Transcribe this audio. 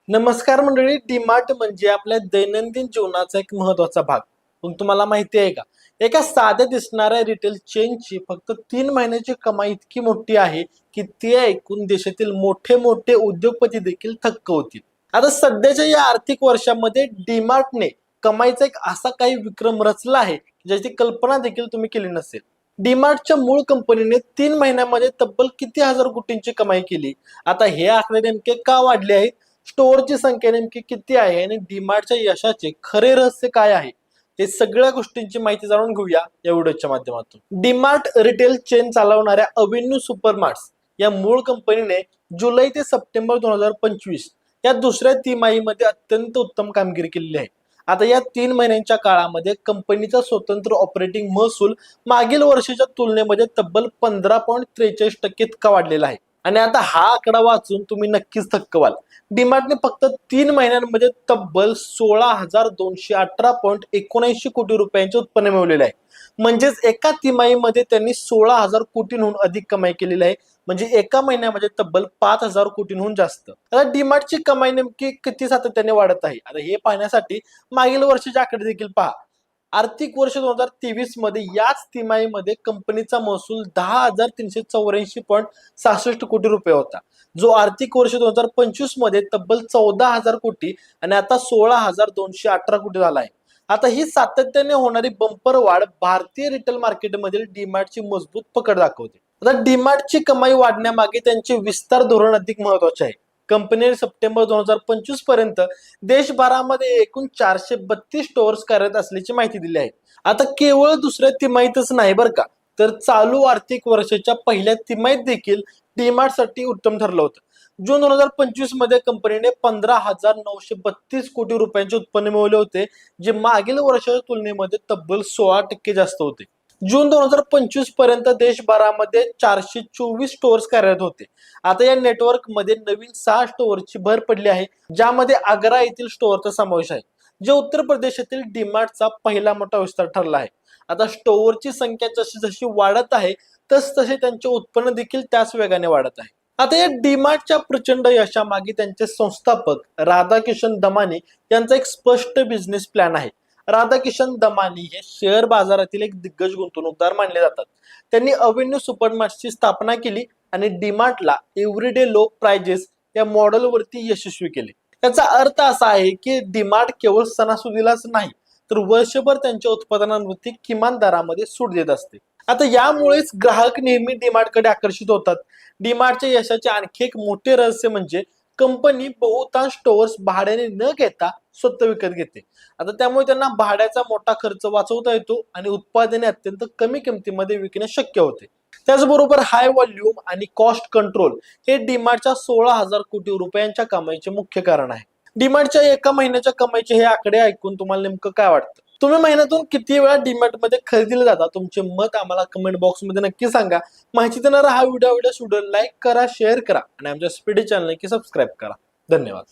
नमस्कार मंडळी. डीमार्ट म्हणजे आपल्या दैनंदिन जीवनाचा एक महत्वाचा भाग. पण तुम्हाला माहिती आहे का, एका साध्या दिसणाऱ्या रिटेल चेनची फक्त 3 महिन्याची कमाई इतकी मोठी आहे की ते ऐकून देशातील मोठे मोठे उद्योगपती देखील थक्क होतील. आता सध्याच्या या आर्थिक वर्षामध्ये डीमार्टने कमाईचा एक असा काही विक्रम रचला आहे ज्याची कल्पना देखील तुम्ही केली नसेल. डीमार्टच्या मूळ कंपनीने 3 महिन्यामध्ये तब्बल किती हजार कोटींची कमाई केली. आता हे आकडे नेमके का वाढले आहेत, स्टोअरची संख्या नेमकी किती आहे आणि डीमार्टच्या यशाचे खरे रहस्य काय आहे, हे सगळ्या गोष्टींची माहिती जाणून घेऊया या व्हिडिओच्या माध्यमातून. डीमार्ट रिटेल चेन चालवणाऱ्या अव्हेन्यू सुपरमार्ट्स या मूळ कंपनीने जुलै ते सप्टेंबर 2025 या दुसऱ्या तिमाहीमध्ये अत्यंत उत्तम कामगिरी केलेली आहे. आता या 3 महिन्यांच्या काळामध्ये कंपनीचा स्वतंत्र ऑपरेटिंग महसूल मागील वर्षाच्या तुलनेमध्ये तब्बल 15.43% इतका वाढलेला आहे. आणि आता हा आकडा वाचून तुम्ही नक्कीच थक्क व्हाल. डीमार्टने फक्त 3 महिन्यांमध्ये तब्बल 16,218.79 कोटी रुपयांचे उत्पन्न मिळवलेले आहे. म्हणजेच एका तिमाहीमध्ये त्यांनी 16,000 कोटींहून अधिक कमाई केलेली आहे. म्हणजे एका महिन्यामध्ये तब्बल 5,000 कोटींहून जास्त. आता डीमार्टची कमाई नेमकी किती सातत्याने वाढत आहे, आता हे पाहण्यासाठी मागील वर्षाचे आकडे देखील पहा. आर्थिक वर्ष 2023 मध्ये याच तिमाहीमध्ये कंपनीचा महसूल 10,384.66 कोटी रुपये होता, जो आर्थिक वर्ष 2025 मध्ये तब्बल 14,000 कोटी आणि आता 16,218 कोटी झाला आहे. आता ही सातत्याने होणारी बंपर वाढ भारतीय रिटेल मार्केटमधील डीमार्टची मजबूत पकड दाखवते. आता डीमार्टची कमाई वाढण्यामागे त्यांचे विस्तार धोरण अधिक महत्वाचे आहे. कंपनीने सप्टेंबर 2025 पर्यंत देशभरामध्ये एकूण 432 स्टोअर्स कार्यरत असल्याची माहिती दिली आहे. आता केवळ दुसऱ्या तिमाहीतच नाही बरं का, तर चालू आर्थिक वर्षाच्या पहिल्या तिमाहीत देखील डीमार्टसाठी उत्तम ठरलं होतं. जून 2025 मध्ये कंपनीने 15,932 कोटी रुपयांचे उत्पन्न मिळवले होते, जे मागील वर्षाच्या तुलनेमध्ये तब्बल 16% जास्त होते. जून 2025 पर्यंत देशभरामध्ये 424 स्टोअर्स कार्यरत होते. आता या नेटवर्क मध्ये नवीन 6 स्टोअरची भर पडली आहे, ज्यामध्ये आग्रा येथील स्टोअरचा समावेश आहे, जे उत्तर प्रदेशातील डीमार्टचा पहिला मोठा विस्तार ठरला आहे. आता स्टोअरची संख्या जशी जशी वाढत आहे तसे त्यांचे उत्पन्न देखील त्याच वेगाने वाढत आहे. आता या डीमार्टच्या प्रचंड यशामागे त्यांचे संस्थापक राधाकिशन दमानी यांचा एक स्पष्ट बिझनेस प्लॅन आहे. राधाकिशन दमानी हे शेअर बाजारातील एक दिग्गज गुंतवणूकदार मानले जातात. त्यांनी अव्हेन्यू सुपरमार्टची स्थापना केली आणि डीमार्टला एव्हरीडे लो प्राइजेस या मॉडेलवरती यशस्वी केले. याचा अर्थ असा आहे की डीमार्ट केवळ सणासुदीलाच नाही, तर वर्षभर त्यांच्या उत्पादनांवरती किमान दरामध्ये सूट देत असते. आता यामुळेच ग्राहक नेहमी डीमार्टकडे आकर्षित होतात. डीमार्टच्या यशाचे आणखी एक मोठे रहस्य म्हणजे कंपनी बहुतांश स्टोअर्स भाड्याने न घेता स्वतः विकत घेते. आता त्यामुळे त्यांना भाड्याचा मोठा खर्च वाचवता येतो आणि उत्पादने अत्यंत कमी किमतीमध्ये विकणे शक्य होते. त्याचबरोबर हाय व्हॉल्यूम आणि कॉस्ट कंट्रोल हे डीमार्टच्या 16,000 कोटी रुपयांच्या कमाईचे मुख्य कारण आहे. डीमार्टच्या एका महिन्याच्या कमाईचे हे आकडे ऐकून तुम्हाला नेमकं काय वाटतं? तुम्ही महिन्यातून किती वेळा डीमार्ट मध्ये खरेदीला जाता? तुमचे मत आम्हाला कमेंट बॉक्स मध्ये नक्की सांगा. माहिती देणारा हा व्हिडिओ लाईक करा, शेअर करा आणि आमच्या स्पीडी चॅनल नक्की सबस्क्राईब करा. धन्यवाद.